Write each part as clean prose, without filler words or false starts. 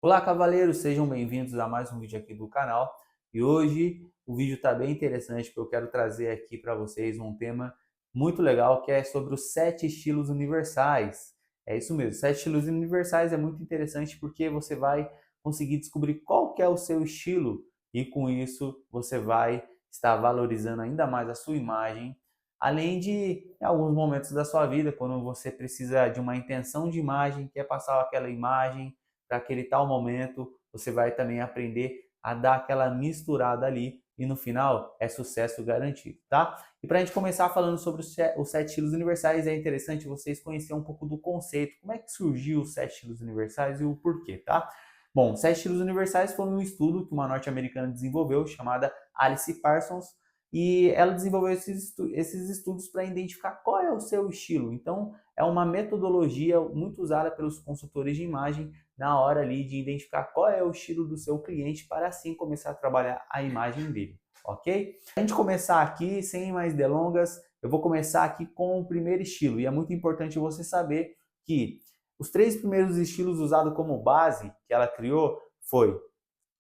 Olá, cavaleiros, sejam bem-vindos a mais um vídeo aqui do canal. E hoje o vídeo está bem interessante porque eu quero trazer aqui para vocês um tema muito legal que é sobre os 7 estilos universais. É isso mesmo, 7 estilos universais é muito interessante porque você vai conseguir descobrir qual que é o seu estilo e com isso você vai estar valorizando ainda mais a sua imagem, além de em alguns momentos da sua vida, quando você precisa de uma intenção de imagem, quer passar aquela imagem para aquele tal momento, você vai também aprender a dar aquela misturada ali e no final é sucesso garantido, tá? E para a gente começar falando sobre os 7 estilos universais, é interessante vocês conhecerem um pouco do conceito, como é que surgiu os 7 estilos universais e o porquê, tá? Bom, 7 estilos universais foi um estudo que uma norte-americana desenvolveu, chamada Alice Parsons, e ela desenvolveu esses estudos para identificar qual é o seu estilo. Então, é uma metodologia muito usada pelos consultores de imagem na hora ali de identificar qual é o estilo do seu cliente para assim começar a trabalhar a imagem dele, ok? Para a gente começar aqui, sem mais delongas, eu vou começar aqui com o primeiro estilo e é muito importante você saber que os 3 primeiros estilos usados como base que ela criou foi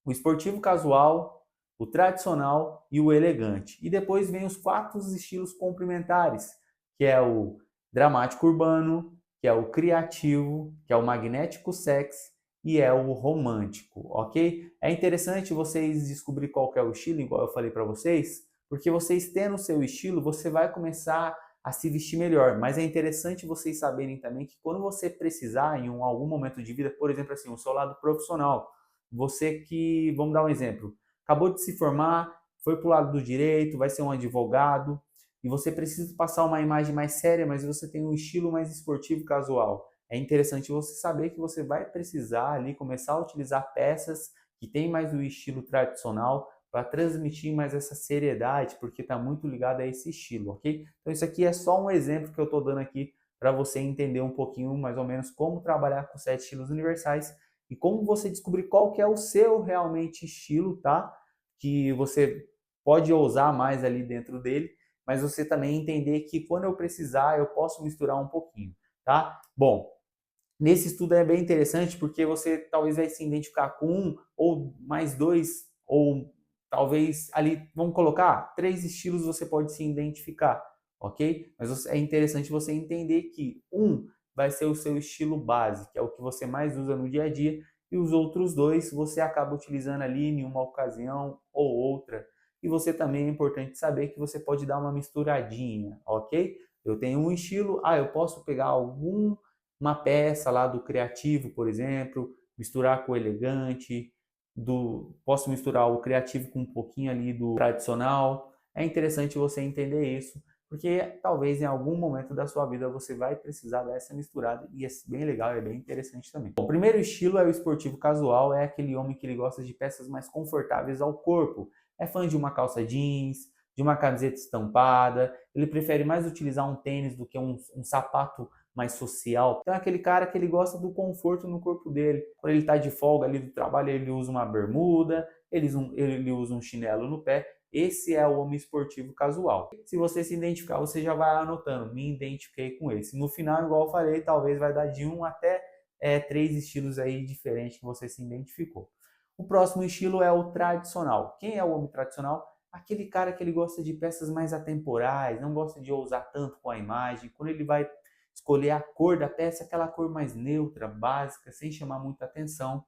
o esportivo casual, o tradicional e o elegante. E depois vem os 4 estilos complementares, que é o dramático urbano, que é o criativo, que é o magnético sexy e é o romântico, ok? É interessante vocês descobrir qual que é o estilo, igual eu falei para vocês, porque vocês tendo o seu estilo, você vai começar a se vestir melhor. Mas é interessante vocês saberem também que quando você precisar, em algum momento de vida, por exemplo, assim, o seu lado profissional, você que, vamos dar um exemplo, acabou de se formar, foi para o lado do direito, vai ser um advogado, e você precisa passar uma imagem mais séria, mas você tem um estilo mais esportivo casual. É interessante você saber que você vai precisar ali começar a utilizar peças que tem mais o estilo tradicional para transmitir mais essa seriedade, porque está muito ligado a esse estilo, ok? Então isso aqui é só um exemplo que eu estou dando aqui para você entender um pouquinho mais ou menos como trabalhar com 7 estilos universais e como você descobrir qual que é o seu realmente estilo, tá? Que você pode ousar mais ali dentro dele, mas você também entender que quando eu precisar, eu posso misturar um pouquinho, tá? Bom, nesse estudo é bem interessante porque você talvez vai se identificar com um ou mais dois, ou talvez ali, vamos colocar, 3 estilos você pode se identificar, ok? Mas é interessante você entender que um vai ser o seu estilo base, que é o que você mais usa no dia a dia, e os outros 2 você acaba utilizando ali em uma ocasião ou outra. E você também é importante saber que você pode dar uma misturadinha, ok? Eu tenho um estilo, eu posso pegar uma peça lá do criativo, por exemplo, misturar com o elegante, posso misturar o criativo com um pouquinho ali do tradicional. É interessante você entender isso, porque talvez em algum momento da sua vida você vai precisar dessa misturada e é bem legal, é bem interessante também. Bom, o primeiro estilo é o esportivo casual, é aquele homem que ele gosta de peças mais confortáveis ao corpo. É fã de uma calça jeans, de uma camiseta estampada, ele prefere mais utilizar um tênis do que um sapato mais social. Então é aquele cara que ele gosta do conforto no corpo dele. Quando ele está de folga ali do trabalho, ele usa uma bermuda, ele usa um chinelo no pé. Esse é o homem esportivo casual. Se você se identificar, você já vai anotando. Me identifiquei com esse. No final, igual eu falei, talvez vai dar de 1 até 3 estilos aí diferentes que você se identificou. O próximo estilo é o tradicional. Quem é o homem tradicional? Aquele cara que ele gosta de peças mais atemporais, não gosta de ousar tanto com a imagem. Quando ele vai escolher a cor da peça, aquela cor mais neutra, básica, sem chamar muita atenção,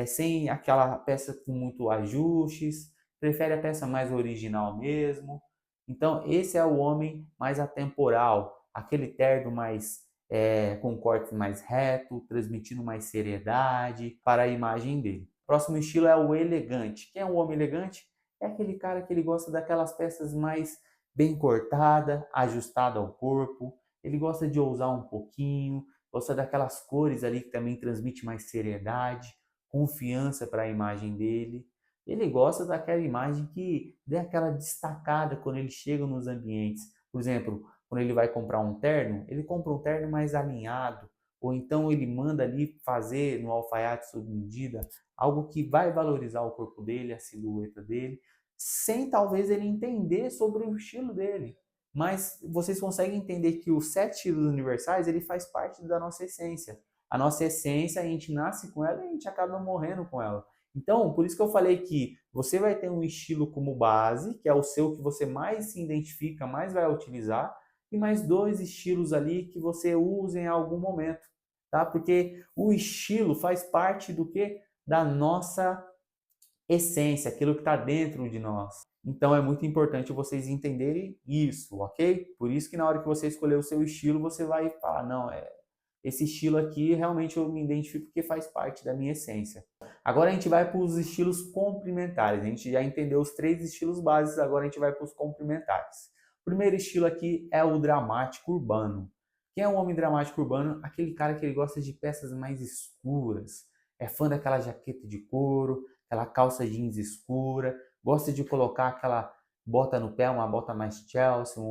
sem aquela peça com muito ajustes, prefere a peça mais original mesmo. Então, esse é o homem mais atemporal, aquele terno mais com corte mais reto, transmitindo mais seriedade para a imagem dele. Próximo estilo é o elegante. Quem é o homem elegante? É aquele cara que ele gosta daquelas peças mais bem cortada, ajustada ao corpo, ele gosta de ousar um pouquinho, gosta daquelas cores ali que também transmite mais seriedade, confiança para a imagem dele. Ele gosta daquela imagem que dê aquela destacada quando ele chega nos ambientes. Por exemplo, quando ele vai comprar um terno, ele compra um terno mais alinhado, ou então ele manda ali fazer no alfaiate sob medida algo que vai valorizar o corpo dele, a silhueta dele, sem talvez ele entender sobre o estilo dele. Mas vocês conseguem entender que os 7 estilos universais ele faz parte da nossa essência. a nossa essência, a gente nasce com ela e a gente acaba morrendo com ela. Então, por isso que eu falei que você vai ter um estilo como base, que é o seu que você mais se identifica, mais vai utilizar, e mais dois estilos ali que você usa em algum momento, tá? Porque o estilo faz parte do que? Da nossa essência, aquilo que está dentro de nós. Então é muito importante vocês entenderem isso, ok? Por isso que na hora que você escolher o seu estilo, você vai falar, não, esse estilo aqui realmente eu me identifico porque faz parte da minha essência. Agora a gente vai para os estilos complementares. A gente já entendeu os três estilos básicos, agora a gente vai para os complementares. O primeiro estilo aqui é o dramático urbano. Quem é um homem dramático urbano? Aquele cara que ele gosta de peças mais escuras, é fã daquela jaqueta de couro, aquela calça jeans escura, gosta de colocar aquela bota no pé, uma bota mais Chelsea,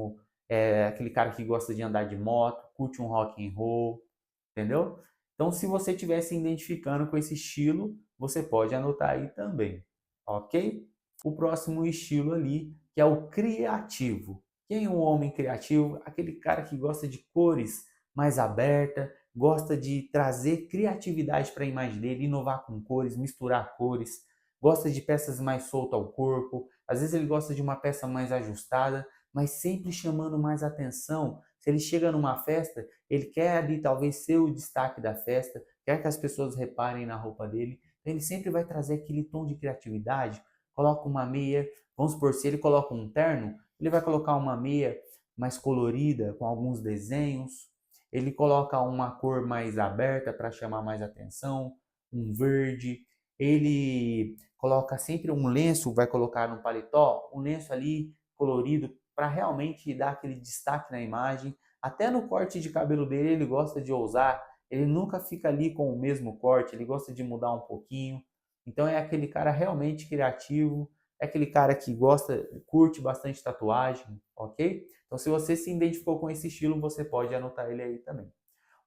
aquele cara que gosta de andar de moto, curte um rock and roll, entendeu? Então, se você estiver se identificando com esse estilo, você pode anotar aí também, ok? O próximo estilo ali, que é o criativo. Quem é um homem criativo? Aquele cara que gosta de cores mais abertas, gosta de trazer criatividade para a imagem dele, inovar com cores, misturar cores, gosta de peças mais soltas ao corpo, às vezes ele gosta de uma peça mais ajustada, mas sempre chamando mais atenção. Se ele chega numa festa, ele quer ali talvez ser o destaque da festa, quer que as pessoas reparem na roupa dele, então ele sempre vai trazer aquele tom de criatividade, coloca uma meia, vamos supor, se ele coloca um terno, ele vai colocar uma meia mais colorida, com alguns desenhos, ele coloca uma cor mais aberta para chamar mais atenção, um verde, ele coloca sempre um lenço, vai colocar no paletó, um lenço ali colorido para realmente dar aquele destaque na imagem. Até no corte de cabelo dele ele gosta de ousar, ele nunca fica ali com o mesmo corte, ele gosta de mudar um pouquinho. Então é aquele cara realmente criativo, é aquele cara que gosta, curte bastante tatuagem, ok? Então se você se identificou com esse estilo, você pode anotar ele aí também.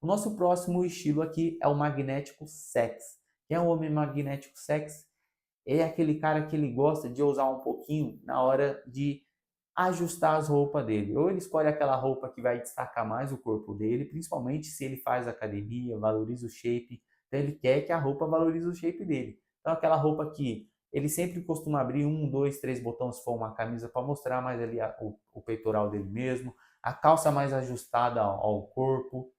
O nosso próximo estilo aqui é o magnético sex. Quem é o homem magnético sex? É aquele cara que ele gosta de usar um pouquinho na hora de ajustar as roupas dele. Ou ele escolhe aquela roupa que vai destacar mais o corpo dele, principalmente se ele faz academia, valoriza o shape. Então ele quer que a roupa valorize o shape dele. Então aquela roupa que ele sempre costuma abrir um, dois, três botões se for uma camisa para mostrar mais ali o peitoral dele mesmo. A calça mais ajustada ao corpo.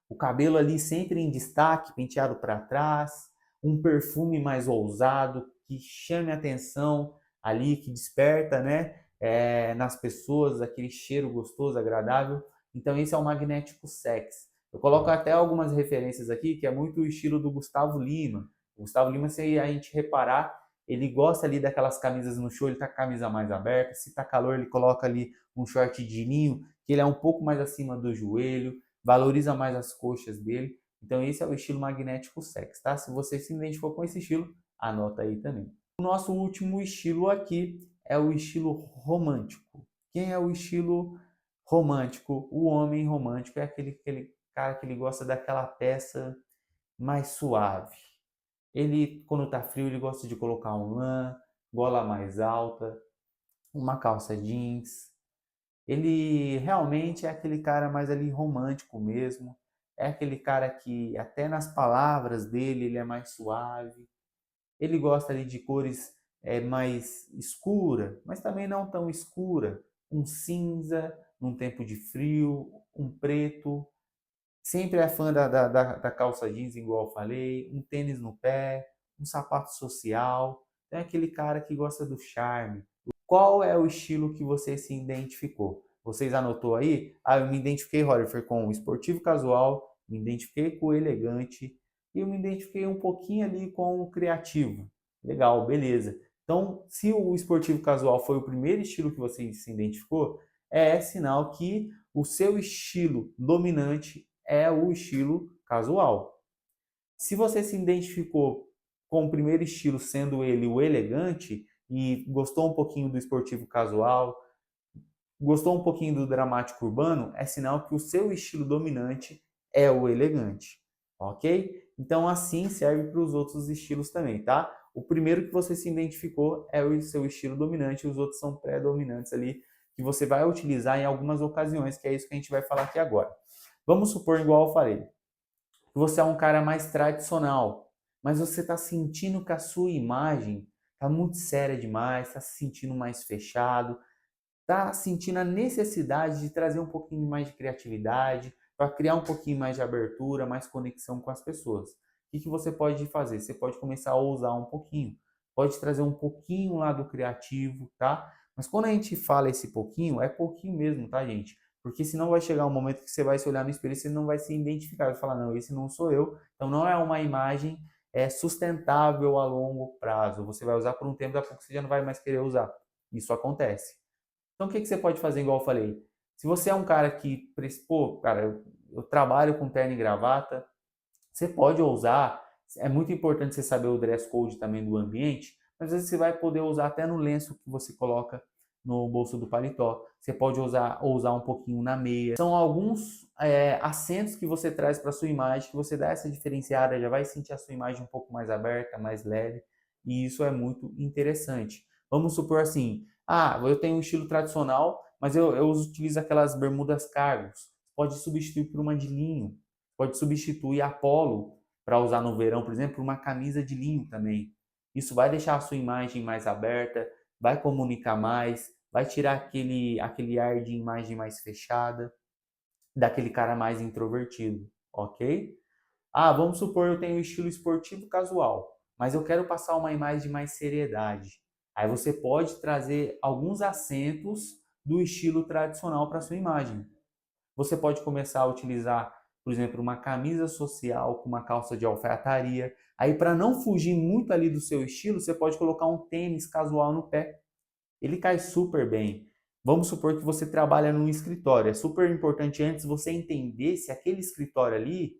O cabelo ali sempre em destaque, penteado para trás, um perfume mais ousado que chame a atenção ali, que desperta, né, nas pessoas aquele cheiro gostoso, agradável. Então esse é o magnético sex. Eu coloco até algumas referências aqui que é muito o estilo do Gustavo Lima. O Gustavo Lima, se a gente reparar, ele gosta ali daquelas camisas no show, ele tá com a camisa mais aberta. Se tá calor, ele coloca ali um short de linho, que ele é um pouco mais acima do joelho, valoriza mais as coxas dele. Então esse é o estilo magnético sex, tá? Se você se identificou com esse estilo, anota aí também. O nosso último estilo aqui é o estilo romântico. Quem é o estilo romântico? O homem romântico é aquele cara que ele gosta daquela peça mais suave. Ele, quando tá frio, ele gosta de colocar um lã, gola mais alta, uma calça jeans, ele realmente é aquele cara mais ali romântico mesmo. É aquele cara que até nas palavras dele ele é mais suave. Ele gosta ali de cores mais escura, mas também não tão escura. Um cinza num tempo de frio, um preto. Sempre é fã da calça jeans, igual eu falei, um tênis no pé, um sapato social. É aquele cara que gosta do charme. Qual é o estilo que você se identificou? Vocês anotou aí? Ah, eu me identifiquei, Roger, com o esportivo casual, me identifiquei com o elegante e eu me identifiquei um pouquinho ali com o criativo. Legal, beleza. Então, se o esportivo casual foi o primeiro estilo que você se identificou, é sinal que o seu estilo dominante é o estilo casual. Se você se identificou com o primeiro estilo sendo ele o elegante e gostou um pouquinho do esportivo casual, gostou um pouquinho do dramático urbano, é sinal que o seu estilo dominante é o elegante, ok? Então assim serve para os outros estilos também, tá? O primeiro que você se identificou é o seu estilo dominante, os outros são pré-dominantes ali, que você vai utilizar em algumas ocasiões, que é isso que a gente vai falar aqui agora. Vamos supor, igual eu falei, que você é um cara mais tradicional, mas você está sentindo que a sua imagem está muito séria demais, está se sentindo mais fechado, está sentindo a necessidade de trazer um pouquinho mais de criatividade, para criar um pouquinho mais de abertura, mais conexão com as pessoas. O que você pode fazer? Você pode começar a ousar um pouquinho, pode trazer um pouquinho lá do criativo, tá? Mas quando a gente fala esse pouquinho, é pouquinho mesmo, tá, gente? Porque senão vai chegar um momento que você vai se olhar no espelho e você não vai se identificar, vai falar, não, esse não sou eu. Então não é uma imagem sustentável a longo prazo. Você vai usar por um tempo, daqui a pouco você já não vai mais querer usar. Isso acontece. Então, o que você pode fazer, igual eu falei? Se você é um cara que, pô, cara, eu trabalho com terno e gravata, você pode ousar. É muito importante você saber o dress code também do ambiente, mas às vezes você vai poder usar até no lenço que você coloca no bolso do paletó. Você pode ousar um pouquinho na meia. São alguns acentos que você traz para sua imagem, que você dá essa diferenciada, já vai sentir a sua imagem um pouco mais aberta, mais leve, e isso é muito interessante. Vamos supor assim, eu tenho um estilo tradicional, mas eu utilizo aquelas bermudas cargos. Pode substituir por uma de linho, pode substituir a polo para usar no verão, por exemplo, por uma camisa de linho também. Isso vai deixar a sua imagem mais aberta, vai comunicar mais, vai tirar aquele ar de imagem mais fechada, daquele cara mais introvertido, ok? Vamos supor eu tenho um estilo esportivo casual, mas eu quero passar uma imagem de mais seriedade. Aí você pode trazer alguns acentos do estilo tradicional para sua imagem. Você pode começar a utilizar, por exemplo, uma camisa social com uma calça de alfaiataria. Aí, para não fugir muito ali do seu estilo, você pode colocar um tênis casual no pé. Ele cai super bem. Vamos supor que você trabalha num escritório. É super importante antes você entender se aquele escritório ali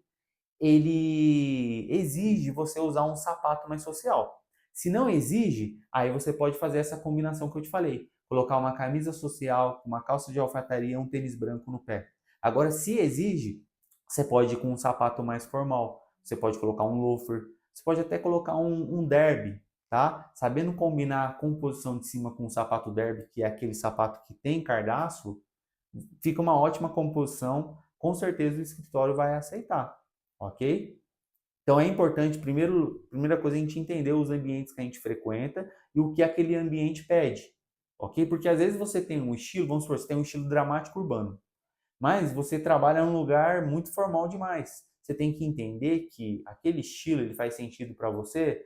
ele exige você usar um sapato mais social. Se não exige, aí você pode fazer essa combinação que eu te falei. Colocar uma camisa social, uma calça de alfaiataria, um tênis branco no pé. Agora, se exige, você pode ir com um sapato mais formal. Você pode colocar um loafer. Você pode até colocar um derby, tá? Sabendo combinar a composição de cima com o sapato derby, que é aquele sapato que tem cardaço, fica uma ótima composição. Com certeza o escritório vai aceitar, ok? Então é importante, primeira coisa, a gente entender os ambientes que a gente frequenta e o que aquele ambiente pede, ok? Porque às vezes você tem um estilo, vamos supor, você tem um estilo dramático urbano, mas você trabalha num lugar muito formal demais. Você tem que entender que aquele estilo ele faz sentido para você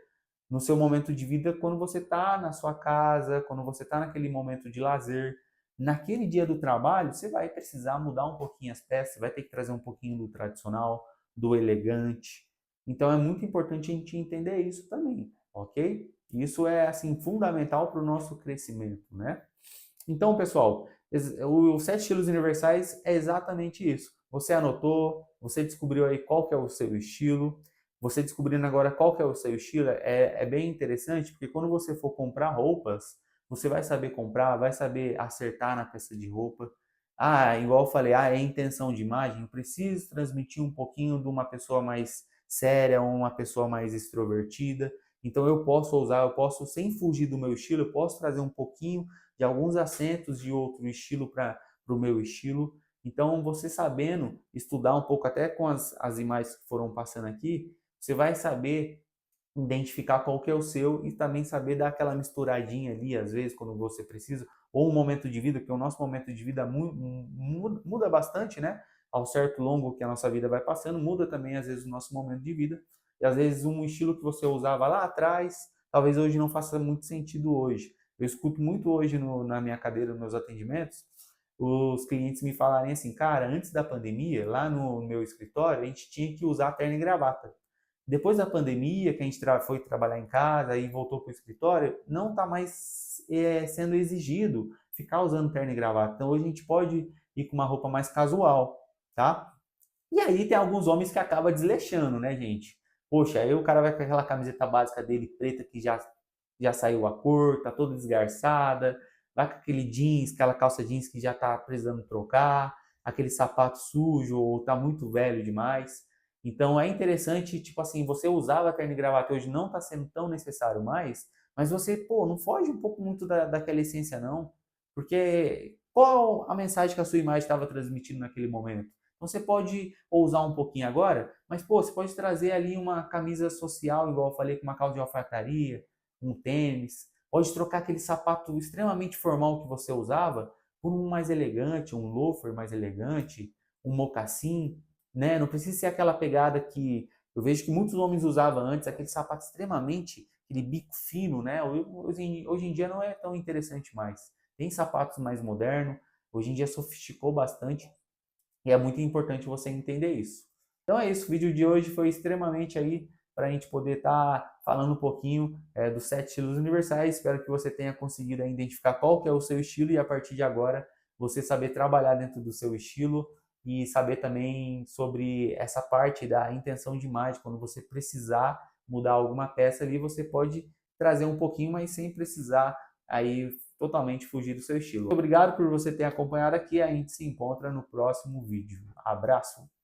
no seu momento de vida quando você está na sua casa, quando você está naquele momento de lazer. Naquele dia do trabalho, você vai precisar mudar um pouquinho as peças, você vai ter que trazer um pouquinho do tradicional, do elegante. Então é muito importante a gente entender isso também, ok? Isso é assim fundamental para o nosso crescimento, né? Então, pessoal, os 7 estilos universais é exatamente isso. Você anotou, você descobriu aí qual que é o seu estilo, você descobrindo agora qual que é o seu estilo é bem interessante, porque quando você for comprar roupas, você vai saber comprar, vai saber acertar na peça de roupa. Igual eu falei, é intenção de imagem, eu preciso transmitir um pouquinho de uma pessoa mais séria ou uma pessoa mais extrovertida. Então eu posso usar, eu posso, sem fugir do meu estilo, eu posso trazer um pouquinho de alguns acentos de outro estilo para o meu estilo. Então, você sabendo estudar um pouco, até com as imagens que foram passando aqui, você vai saber identificar qual que é o seu e também saber dar aquela misturadinha ali, às vezes, quando você precisa, ou um momento de vida, porque o nosso momento de vida muda bastante, né? Ao certo longo que a nossa vida vai passando, muda também, às vezes, o nosso momento de vida. E, às vezes, um estilo que você usava lá atrás, talvez hoje não faça muito sentido hoje. Eu escuto muito hoje na minha cadeira, nos meus atendimentos, os clientes me falarem assim, cara, antes da pandemia, lá no meu escritório, a gente tinha que usar terno e gravata. Depois da pandemia, que a gente foi trabalhar em casa e voltou para o escritório, não está mais sendo exigido ficar usando terno e gravata. Então hoje a gente pode ir com uma roupa mais casual, tá? E aí tem alguns homens que acabam desleixando, né, gente? Poxa, aí o cara vai com aquela camiseta básica dele preta que já saiu a cor, tá toda desgarçada, vai com aquele jeans, aquela calça jeans que já tá precisando trocar, aquele sapato sujo ou tá muito velho demais. Então é interessante, tipo assim, você usava terno e gravata, hoje não tá sendo tão necessário mais, mas você, pô, não foge um pouco muito daquela essência não, porque qual a mensagem que a sua imagem estava transmitindo naquele momento? Então você pode ousar um pouquinho agora, mas pô, você pode trazer ali uma camisa social, igual eu falei, com uma calça de alfaiataria, um tênis, pode trocar aquele sapato extremamente formal que você usava por um mais elegante, um loafer mais elegante, um mocassim, né? Não precisa ser aquela pegada que eu vejo que muitos homens usavam antes, aquele sapato extremamente, aquele bico fino, né? Hoje em dia não é tão interessante mais. Tem sapatos mais modernos, hoje em dia sofisticou bastante e é muito importante você entender isso. Então é isso, o vídeo de hoje foi extremamente aí para a gente poder estar falando um pouquinho dos 7 estilos universais. Espero que você tenha conseguido identificar qual que é o seu estilo e a partir de agora você saber trabalhar dentro do seu estilo e saber também sobre essa parte da intenção de imagem. Quando você precisar mudar alguma peça ali, você pode trazer um pouquinho, mas sem precisar aí totalmente fugir do seu estilo. Obrigado por você ter acompanhado aqui. A gente se encontra no próximo vídeo. Abraço!